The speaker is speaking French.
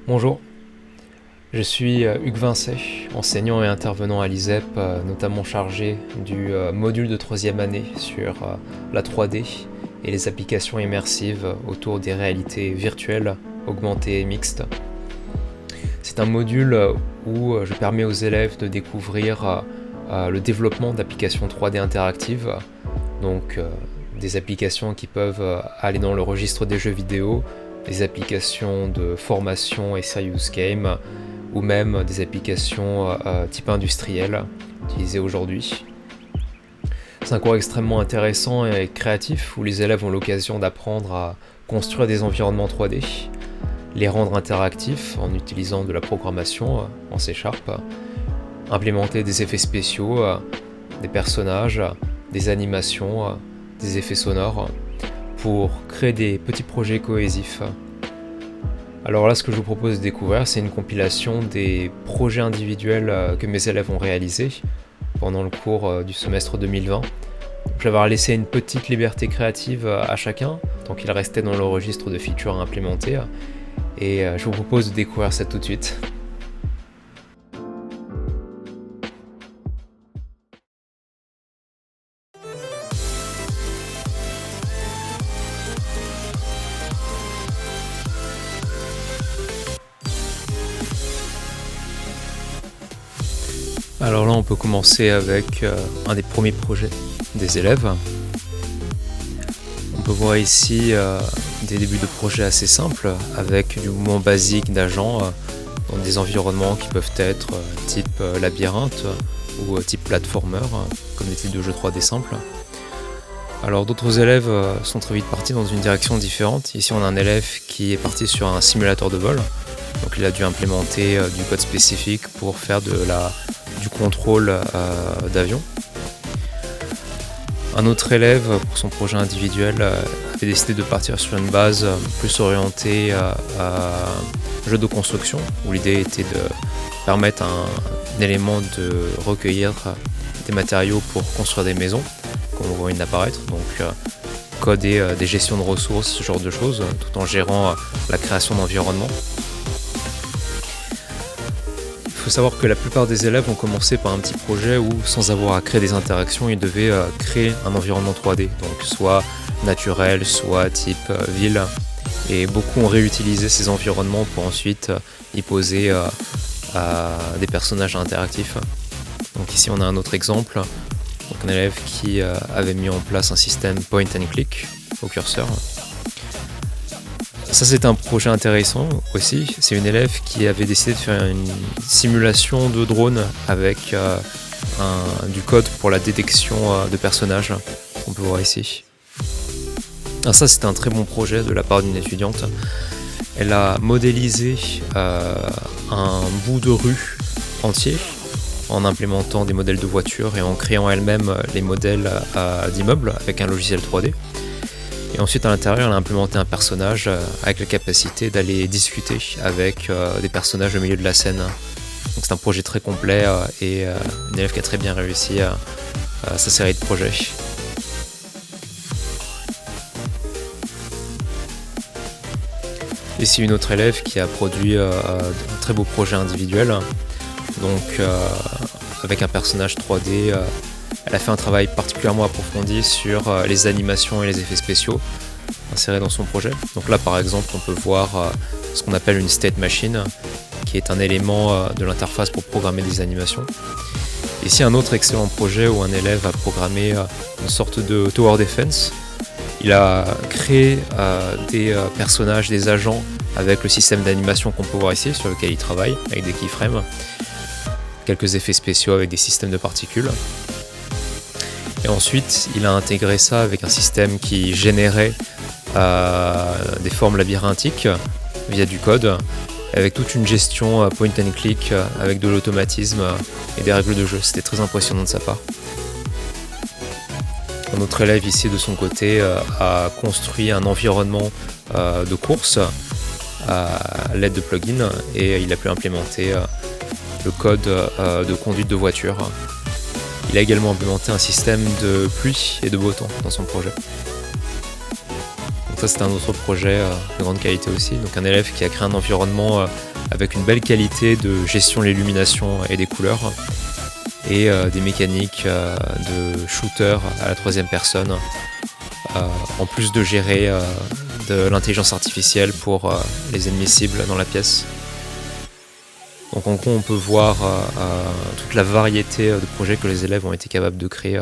Bonjour, je suis Hugues Vincet, enseignant et intervenant à l'ISEP, notamment chargé du module de troisième année sur la 3D et les applications immersives autour des réalités virtuelles, augmentées et mixtes. C'est un module où je permets aux élèves de découvrir le développement d'applications 3D interactives, donc des applications qui peuvent aller dans le registre des jeux vidéo, des applications de formation et serious game, ou même des applications type industriel utilisées aujourd'hui. C'est un cours extrêmement intéressant et créatif où les élèves ont l'occasion d'apprendre à construire des environnements 3D, les rendre interactifs en utilisant de la programmation en C#, implémenter des effets spéciaux, des personnages, des animations, des effets sonores, pour créer des petits projets cohésifs. Alors là, ce que je vous propose de découvrir, c'est une compilation des projets individuels que mes élèves ont réalisés pendant le cours du semestre 2020. Je vais leur laisser une petite liberté créative à chacun, tant qu'il restait dans le registre de features à implémenter. Et je vous propose de découvrir ça tout de suite. Alors là, on peut commencer avec un des premiers projets des élèves. On peut voir ici des débuts de projets assez simples, avec du mouvement basique d'agents dans des environnements qui peuvent être type labyrinthe ou type platformer, comme des types de jeux 3D simples. Alors d'autres élèves sont très vite partis dans une direction différente. Ici on a un élève qui est parti sur un simulateur de vol. Donc il a dû implémenter du code spécifique pour faire du contrôle d'avion. Un autre élève, pour son projet individuel, avait décidé de partir sur une base plus orientée à jeu de construction, où l'idée était de permettre à un élément de recueillir des matériaux pour construire des maisons, comme on voit apparaître, donc coder des gestions de ressources, ce genre de choses, tout en gérant la création d'environnements. Il faut savoir que la plupart des élèves ont commencé par un petit projet où, sans avoir à créer des interactions, ils devaient créer un environnement 3D, donc soit naturel, soit type ville. Et beaucoup ont réutilisé ces environnements pour ensuite y poser des personnages interactifs. Donc ici on a un autre exemple, donc un élève qui avait mis en place un système point and click au curseur. Ça c'est un projet intéressant aussi, c'est une élève qui avait décidé de faire une simulation de drone avec du code pour la détection de personnages, qu'on peut voir ici. Alors ça c'était un très bon projet de la part d'une étudiante. Elle a modélisé un bout de rue entier en implémentant des modèles de voitures et en créant elle-même les modèles d'immeubles avec un logiciel 3D. Et ensuite à l'intérieur elle a implémenté un personnage avec la capacité d'aller discuter avec des personnages au milieu de la scène. Donc c'est un projet très complet et une élève qui a très bien réussi sa série de projets. Ici une autre élève qui a produit un très beau projet individuel, donc avec un personnage 3D. Elle a fait un travail particulièrement approfondi sur les animations et les effets spéciaux insérés dans son projet. Donc là par exemple on peut voir ce qu'on appelle une state machine, qui est un élément de l'interface pour programmer des animations. Ici un autre excellent projet où un élève a programmé une sorte de tower defense. Il a créé des personnages, des agents avec le système d'animation qu'on peut voir ici, sur lequel il travaille, avec des keyframes, quelques effets spéciaux avec des systèmes de particules. Et ensuite, il a intégré ça avec un système qui générait des formes labyrinthiques via du code, avec toute une gestion point and click, avec de l'automatisme et des règles de jeu. C'était très impressionnant de sa part. Un autre élève ici de son côté a construit un environnement de course à l'aide de plugins et il a pu implémenter le code de conduite de voiture. Il a également implémenté un système de pluie et de beau temps dans son projet. Donc ça c'était un autre projet de grande qualité aussi. Donc un élève qui a créé un environnement avec une belle qualité de gestion de l'illumination et des couleurs et des mécaniques de shooter à la troisième personne, en plus de gérer de l'intelligence artificielle pour les ennemis cibles dans la pièce. Donc en gros on peut voir toute la variété de projets que les élèves ont été capables de créer